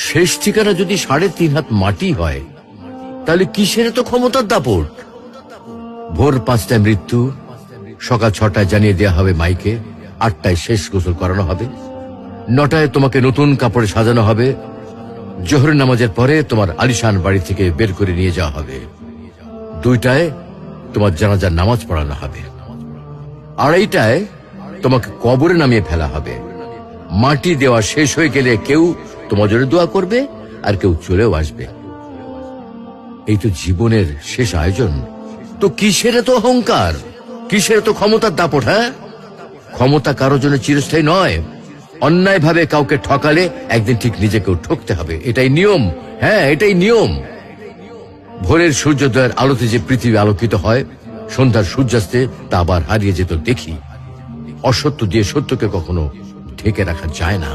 শেষ ঠিকানা যদি 3.5 হাত মাটি হয়, তাহলে কিসের তো ক্ষমতার দাপট? ভোর 5টায় মৃত্যু, সকাল 6টায় জানিয়ে দেওয়া হবে মাইকে, 8টায় শেষ গোসল করানো হবে, 9টায় তোমাকে নতুন কাপড়ে সাজানো হবে, জোহরের নামাজের পরে তোমার আলিশান বাড়ি থেকে বের করে নিয়ে যাওয়া হবে, 2টায় তোমার জানাজার নামাজ পড়ানো হবে, 2:30টায় তোমাকে কবরে নামিয়ে ফেলা হবে। মাটি দেওয়া শেষ হয়ে গেলে কেউ তোমার জন্য দোয়া করবে, আর কেউ চলেও আসবে। এই তো জীবনের শেষ আয়োজন। তো কিসের তো অহংকার, কিসের তো ক্ষমতার দাপট? হ্যাঁ, ক্ষমতা কারো জন্য চিরস্থায়ী নয়। অন্যায় ভাবে কাউকে ঠকালে একদিন ঠিক নিজেকেও ঠকতে হবে, এটাই নিয়ম। হ্যাঁ, এটাই নিয়ম। ভোরের সূর্যোদয়ের আলোতে যে পৃথিবী আলোকিত হয়, সন্ধ্যার সূর্যাস্তে তা আবার হারিয়ে যেত দেখি। অসত্য দিয়ে সত্যকে কখনো ঢেকে রাখা যায় না।